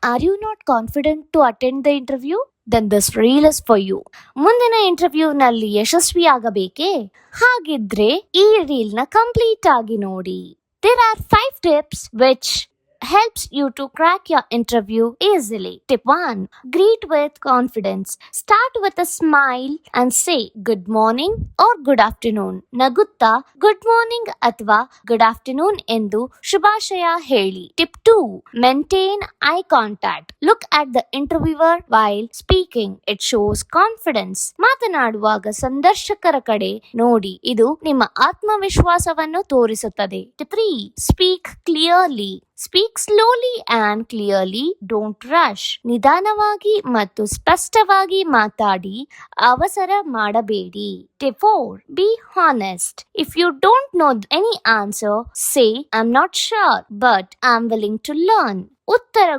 Are you not confident to attend the interview? Then this reel is for you. ಮುಂದಿನ ಇಂಟರ್ವ್ಯೂನಲ್ಲಿ ಯಶಸ್ವಿಯಾಗಬೇಕೇ? ಹಾಗಿದ್ರೆ ಈ reel ನ complete ಆಗಿ ನೋಡಿ. There are 5 tips which helps you to crack your interview easily. Tip 1. Greet with confidence. Start with a smile and say good morning or good afternoon. ನಗುತ್ತಾ good morning ಅಥವಾ good afternoon ಎಂದು ಶುಭಾಶಯ ಹೇಳಿ. Tip 2. Maintain eye contact. Look at the interviewer while speaking. It shows confidence. ಮಾತನಾಡುವಾಗ ಸಂದರ್ಶಕರ ಕಡೆ ನೋಡಿ. ಇದು ನಿಮ್ಮ ಆತ್ಮವಿಶ್ವಾಸವನ್ನು ತೋರಿಸುತ್ತದೆ. Tip 3. Speak clearly. Speak slowly and clearly. Don't rush. ನಿಧಾನವಾಗಿ ಮತ್ತು ಸ್ಪಷ್ಟವಾಗಿ ಮಾತಾಡಿ. ಅವಸರ ಮಾಡಬೇಡಿ. Tip 4. Be honest. If you don't know any answer, say I'm not sure, but I'm willing to learn. ಉತ್ತರ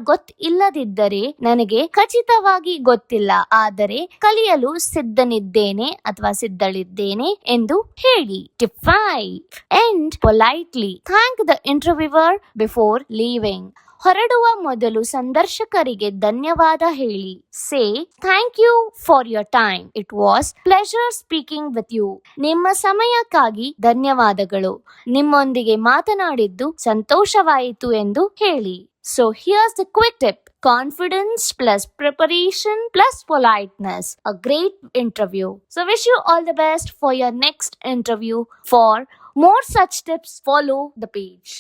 ಇಲ್ಲದಿದ್ದರೆ ನನಗೆ ಖಚಿತವಾಗಿ ಗೊತ್ತಿಲ್ಲ, ಆದರೆ ಕಲಿಯಲು ಸಿದ್ಧನಿದ್ದೇನೆ ಅಥವಾ ಸಿದ್ಧಳಿದ್ದೇನೆ ಎಂದು ಹೇಳಿ. Tip 5. End politely. Thank the interviewer before leaving. ಹೊರಡುವ ಮೊದಲು ಸಂದರ್ಶಕರಿಗೆ ಧನ್ಯವಾದ ಹೇಳಿ. Say thank you for your time. It was pleasure speaking with you. ನಿಮ್ಮ ಸಮಯಕ್ಕಾಗಿ ಧನ್ಯವಾದಗಳು. ನಿಮ್ಮೊಂದಿಗೆ ಮಾತನಾಡಿದ್ದು ಸಂತೋಷವಾಯಿತು ಎಂದು ಹೇಳಿ. So here's the quick tip. Confidence plus preparation plus politeness. A great interview. So wish you all the best for your next interview. For more such tips, follow the page.